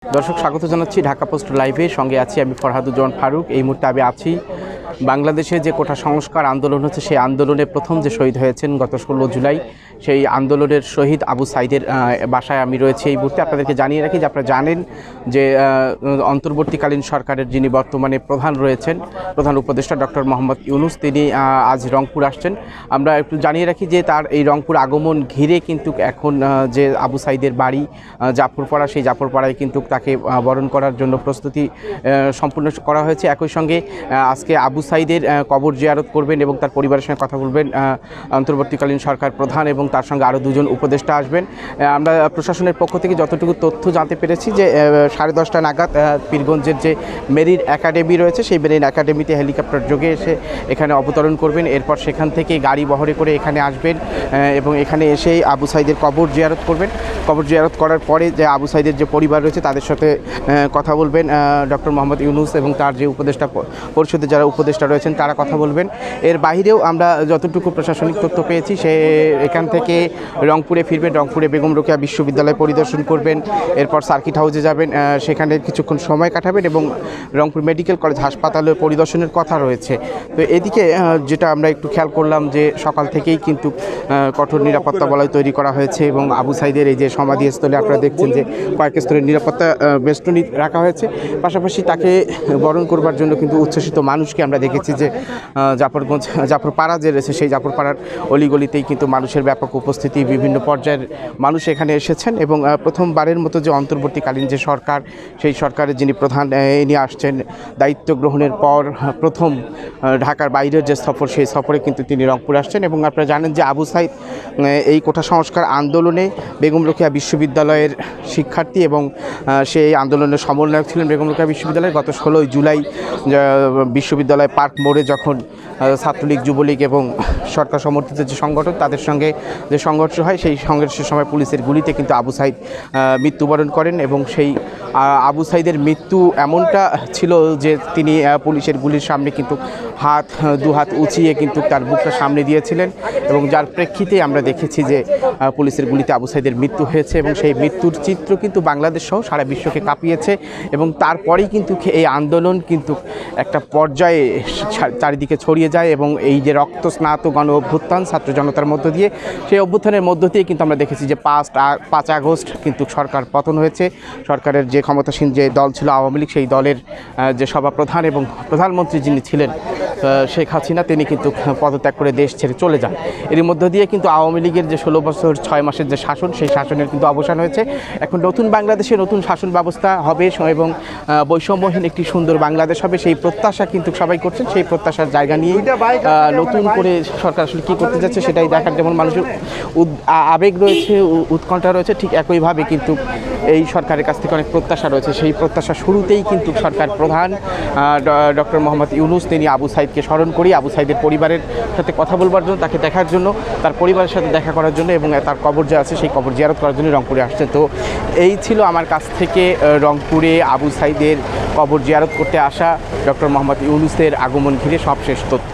দর্শক স্বাগত জানাচ্ছি ঢাকা পোস্ট লাইভে। সঙ্গে আছি আমি ফরহাদুজ্জামান ফারুক। এই মুহূর্তে আমি আছি বাংলাদেশে যে কোটা সংস্কার আন্দোলন হচ্ছে, সেই আন্দোলনে প্রথম যে শহীদ হয়েছেন গত 16 জুলাই, সেই আন্দোলনের শহীদ আবু সাইদের বাসায় আমি রয়েছি এই মুহূর্তে। আপনাদেরকে জানিয়ে রাখি যে আপনারা জানেন যে অন্তর্বর্তীকালীন সরকারের যিনি বর্তমানে প্রধান রয়েছেন, প্রধান উপদেষ্টা ডক্টর মোহাম্মদ ইউনূস, তিনি আজ রংপুর আসছেন। আমরা একটু জানিয়ে রাখি যে তার এই রংপুর আগমন ঘিরে কিন্তু এখন যে আবু সাইদের বাড়ি জাফরপাড়া, সেই জাফরপাড়ায় কিন্তু তাকে বরণ করার জন্য প্রস্তুতি সম্পূর্ণ করা হয়েছে। একই সঙ্গে আজকে আবু সাইদের কবর জিয়ারত করবেন এবং তার পরিবারের সঙ্গে কথা বলবেন অন্তর্বর্তীকালীন সরকার প্রধান এবং তার সঙ্গে আরও দুজন উপদেষ্টা আসবেন। আমরা প্রশাসনের পক্ষ থেকে যতটুকু তথ্য জানতে পেরেছি যে 10:30 নাগাদ পীরগঞ্জের যে মেরিন একাডেমি রয়েছে, সেই মেরিন একাডেমিতে হেলিকপ্টার যোগে এসে এখানে অবতরণ করবেন। এরপর সেখান থেকে গাড়ি বহরে করে এখানে আসবেন এবং এখানে এসেই আবু সাইদের কবর জিয়ারত করবেন। কবর জিয়ারত করার পরে যে আবু সাইদের যে পরিবার রয়েছে তাদের সাথে কথা বলবেন ডক্টর মোহাম্মদ ইউনূস এবং তার যে উপদেষ্টা পরিষদে যারা উপদেষ্টা রয়েছেন তারা কথা বলবেন। এর বাইরেও আমরা যতটুকু প্রশাসনিক তথ্য পেয়েছি, সে এখান থেকে রংপুরে ফিরবেন, রংপুরে বেগম রোকেয়া বিশ্ববিদ্যালয় পরিদর্শন করবেন, এরপর সার্কিট হাউসে যাবেন, সেখানে কিছুক্ষণ সময় কাটাবেন এবং রংপুর মেডিকেল কলেজ হাসপাতালে পরিদর্শনের কথা রয়েছে। তো এদিকে যেটা আমরা একটু খেয়াল করলাম যে সকাল থেকেই কিন্তু কঠোর নিরাপত্তা বলয় তৈরি করা হয়েছে এবং আবু সাইদের এই যে সমাধিস্থলে আপনারা দেখছেন যে কয়েক স্তরের নিরাপত্তা বেষ্টনী রাখা হয়েছে। পাশাপাশি তাকে বরণ করবার জন্য কিন্তু উচ্ছ্বসিত মানুষকে আমরা দেখেছি যে জাফরপাড়া যে রয়েছে, সেই জাফরপাড়ার অলিগলিতেই কিন্তু মানুষের ব্যাপক উপস্থিতি, বিভিন্ন পর্যায়ের মানুষ এখানে এসেছেন এবং প্রথমবারের মতো যে অন্তর্বর্তীকালীন যে সরকার, সেই সরকারের যিনি প্রধান ইনি আসছেন দায়িত্ব গ্রহণের পর প্রথম ঢাকার বাইরের যে সফর, সেই সফরে কিন্তু তিনি রংপুর আসছেন। এবং আপনারা জানেন যে আবু সাইদ এই কোটা সংস্কার আন্দোলনে বেগম রোকেয়া বিশ্ববিদ্যালয়ের শিক্ষার্থী এবং সেই আন্দোলনের সমন্বয়ক ছিলেন বেগম রোকেয়া বিশ্ববিদ্যালয়ের। গত 16 জুলাই বিশ্ববিদ্যালয় পার্ক মোড়ে যখন ছাত্রলীগ, যুবলীগ এবং সরকার সমর্থিত যে সংগঠন তাদের সঙ্গে যে সংঘর্ষ হয়, সেই সংঘর্ষের সময় পুলিশের গুলিতে কিন্তু আবু সাইদ মৃত্যুবরণ করেন এবং সেই আবু সাইদের মৃত্যু এমনটা ছিল যে তিনি পুলিশের গুলির সামনে কিন্তু দু হাত উঁচিয়ে কিন্তু তার বুকটা সামনে দিয়েছিলেন এবং যার প্রেক্ষিতে আমরা দেখেছি যে পুলিশের গুলিতে আবু সাইদের মৃত্যু হয়েছে এবং সেই মৃত্যুর চিত্র কিন্তু বাংলাদেশ সহ সারা বিশ্বকে কাঁপিয়েছে। এবং তারপরেই কিন্তু এই আন্দোলন কিন্তু একটা পর্যায়ে চারিদিকে ছড়িয়ে যায় এবং এই যে রক্তস্নাত গণ অভ্যুত্থান ছাত্র জনতার মধ্য দিয়ে, সেই অভ্যুত্থানের মধ্য দিয়ে কিন্তু আমরা দেখেছি যে 5 আগস্ট কিন্তু সরকার পতন হয়েছে। সরকারের যে ক্ষমতাসীন যে দল ছিল আওয়ামী লীগ, সেই দলের যে সভাপ্রধান এবং প্রধানমন্ত্রী যিনি ছিলেন শেখ হাসিনা, তিনি কিন্তু পদত্যাগ করে দেশ ছেড়ে চলে যান। এর মধ্য দিয়ে কিন্তু আওয়ামী লীগের যে 16 বছর 6 মাসের যে শাসন, সেই শাসনের কিন্তু অবসান হয়েছে। এখন নতুন বাংলাদেশে নতুন শাসন ব্যবস্থা হবে এবং বৈষম্যহীন একটি সুন্দর বাংলাদেশ হবে, সেই প্রত্যাশা কিন্তু সবাই করছেন। সেই প্রত্যাশার জায়গা নিয়ে নতুন করে সরকার আসলে কী করতে যাচ্ছে সেটাই দেখার যেমন মানুষের আবেগ রয়েছে, উৎকণ্ঠা রয়েছে, ঠিক একইভাবে কিন্তু এই সরকারের কাছ থেকে অনেক প্রত্যাশা রয়েছে। সেই প্রত্যাশা শুরুতেই কিন্তু সরকার প্রধান ডক্টর মোহাম্মদ ইউনূস, তিনি আবু সাইদকে স্মরণ করি, আবু সাইদের পরিবারের সাথে কথা বলবার জন্য, তাকে দেখার জন্য, তার পরিবারের সাথে দেখা করার জন্য এবং তার কবর যে আছে সেই কবর জিয়ারত করার জন্য রংপুরে আসছে। তো এই ছিল আমার কাছ থেকে রংপুরে আবু সাইদের কবর জিয়ারত করতে আসা ডক্টর মোহাম্মদ ইউনূসের আগমন ঘিরে সবশেষ তথ্য।